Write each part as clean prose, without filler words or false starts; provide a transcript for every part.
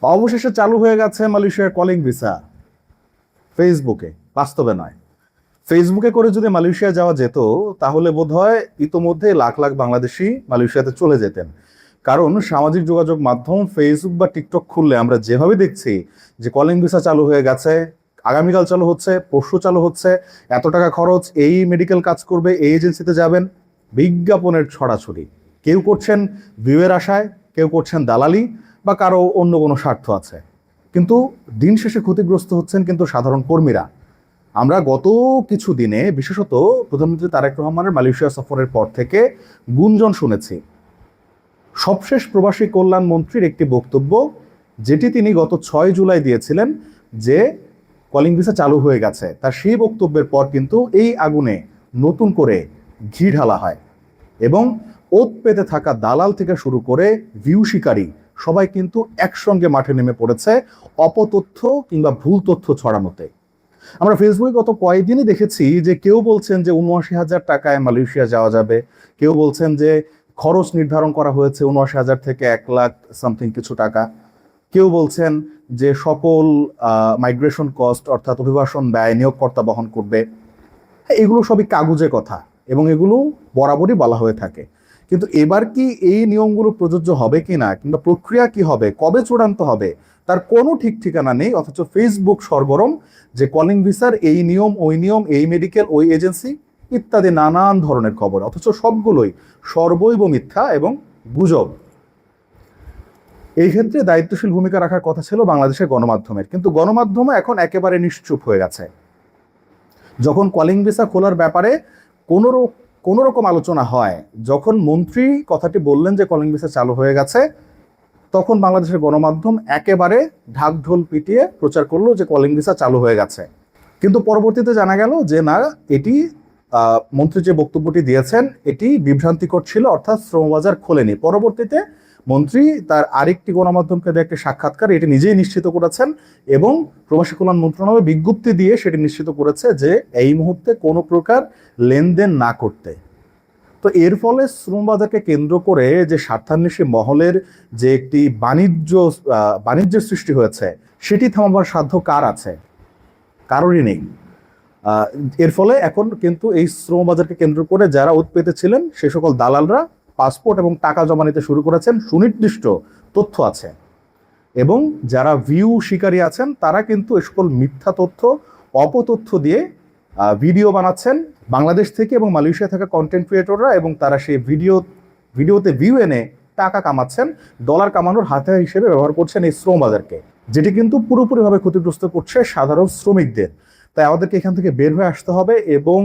অবশেষে চালু হয়ে গেছে মালয়েশিয়ার কলিং ভিসা ফেসবুকে, বাস্তবে নয়। ফেসবুকে করে যদি মালয়েশিয়া যাওয়া যেত তাহলে বোধহয় ইতোমধ্যে লাখ লাখ বাংলাদেশি মালয়েশিয়াতে চলে যেতেন। কারণ সামাজিক যোগাযোগ মাধ্যম ফেসবুক বা টিকটক খুললে আমরা যেভাবে দেখছি যে কলিং ভিসা চালু হয়ে গেছে, আগামীকাল চালু হচ্ছে, পরশু চালু হচ্ছে, এত টাকা খরচ, এই মেডিকেল কাজ করবে, এই এজেন্সিতে যাবেন, বিজ্ঞাপনের ছড়াছড়ি। কেউ করছেন ভিউয়ের আশায়, কেউ করছেন দালালি, বা কারো অন্য কোনো স্বার্থ আছে। কিন্তু দিন শেষে ক্ষতিগ্রস্ত হচ্ছেন কিন্তু সাধারণ কর্মীরা। আমরা গত কিছু দিনে বিশেষত প্রধানমন্ত্রী তারেক রহমানের মালয়েশিয়া সফরের পর থেকে গুঞ্জন শুনেছি। সবশেষ প্রবাসী কল্যাণ মন্ত্রীর একটি বক্তব্য, যেটি তিনি গত 6 জুলাই দিয়েছিলেন, যে কলিং ভিসা চালু হয়ে গেছে, তার সেই বক্তব্যের পর কিন্তু এই আগুনে নতুন করে ঘি ঢালা হয় এবং ওত পেতে থাকা দালাল থেকে শুরু করে ভিউ শিকারী সবাই কিন্তু একসঙ্গে মাঠে নেমে পড়েছে অপতথ্য কিংবা ভুল তথ্য ছড়ানোতে। আমরা ফেসবুকে গত কয়েকদিনই দেখেছি যে কেউ বলছেন যে ৭৯,০০০ টাকায় মালয়েশিয়া যাওয়া যাবে, কেউ বলছেন যে খরচ নির্ধারণ করা হয়েছে ৭৯,০০০ থেকে ১,০০,০০০ সামথিং কিছু টাকা, কেউ বলছেন যে সকল মাইগ্রেশন কস্ট অর্থাৎ অভিবাসন ব্যয় নিয়োগকর্তা বহন করবে। এগুলো সবই কাগুজে কথা এবং এগুলো বরাবরই বলা হয়ে থাকে। কিন্তু এবার কি এই নিয়মগুলো প্রযোজ্য হবে কিনা কিংবা প্রক্রিয়া কি হবে, কবে চূড়ান্ত হবে, তার কোনো ঠিক ঠিকানা নেই। অথচ ফেসবুক সরগরম যে কলিং ভিসার এই নিয়ম, ওই নিয়ম, এই মেডিকেল, ওই এজেন্সি ইত্যাদি নানান ধরনের খবর, অথচ সবগুলোই সর্বৈব মিথ্যা এবং গুজব। এই ক্ষেত্রে দায়িত্বশীল ভূমিকা রাখার কথা ছিল বাংলাদেশের গণমাধ্যমের, কিন্তু গণমাধ্যমও এখন একেবারে নিশ্চুপ হয়ে গেছে। যখন কলিং ভিসা খোলার ব্যাপারে কোনো রকম আলোচনা হয়, যখন মন্ত্রী কথাটি বললেন যে কলিং ভিসা চালু হয়ে গেছে, তখন বাংলাদেশের গণমাধ্যম একেবারে ঢাকঢোল পিটিয়ে প্রচার করলো যে কলিং ভিসা চালু হয়ে গেছে। কিন্তু পরবর্তীতে জানা গেল যে না, এটি মন্ত্রী যে বক্তব্যটি দিয়েছেন এটি বিভ্রান্তিকর ছিল, অর্থাৎ শ্রমবাজার খোলেনি। পরবর্তীতে মন্ত্রী তার আরেকটি গণমাধ্যমকে দেওয়া একটি সাক্ষাৎকার এটি নিজেই নিশ্চিত করেছেন এবং প্রবাসী কল্যাণ মন্ত্রণালয় বিজ্ঞপ্তি দিয়ে সেটি নিশ্চিত করেছে যে এই মুহূর্তে কোনো প্রকার লেনদেন না করতে। তো এর ফলে শ্রমবাজারকে কেন্দ্র করে যে স্বার্থান্বেষী মহলের যে একটি বাণিজ্যের সৃষ্টি হয়েছে, সেটি থামাবার সাধ্য কার আছে? কারোরই নেই। এর ফলে এখন কিন্তু এই শ্রমবাজারকে কেন্দ্র করে যারা উৎপেতে ছিলেন সে সকল দালালরা পাসপোর্ট এবং টাকা জমা নিতে শুরু করেছেন, সুনির্দিষ্ট তথ্য আছে। এবং যারা ভিউ শিকারী আছেন তারা কিন্তু এ সকল মিথ্যা তথ্য, অপতথ্য দিয়ে ভিডিও বানাচ্ছেন বাংলাদেশ থেকে এবং মালয়েশিয়া থাকা কন্টেন্ট ক্রিয়েটররা, এবং তারা সেই ভিডিওতে ভিউ এনে টাকা কামাচ্ছেন, ডলার কামানোর হাতিয়ার হিসেবে ব্যবহার করছেন এই শ্রমবাজারকে, যেটি কিন্তু পুরোপুরিভাবে ক্ষতিগ্রস্ত করছে সাধারণ শ্রমিকদের। তাই আমাদেরকে এখান থেকে বের হয়ে আসতে হবে এবং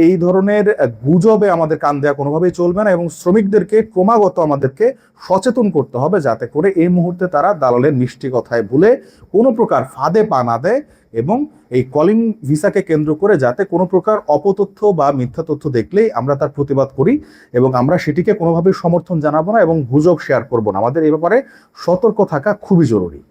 এই ধরনের গুজবে আমাদের কান দেওয়া কোনোভাবেই চলবে না, এবং শ্রমিকদেরকে ক্রমাগত আমাদেরকে সচেতন করতে হবে যাতে করে এই মুহূর্তে তারা দালালের মিষ্টি কথায় ভুলে কোনো প্রকার ফাঁদে পা না দেয়, এবং এই কলিং ভিসাকে কেন্দ্র করে যাতে কোনো প্রকার অপতথ্য বা মিথ্যা তথ্য দেখলেই আমরা তার প্রতিবাদ করি এবং আমরা সেটিকে কোনোভাবেই সমর্থন জানাবো না এবং গুজব শেয়ার করবো না। আমাদের এই ব্যাপারে সতর্ক থাকা খুবই জরুরি।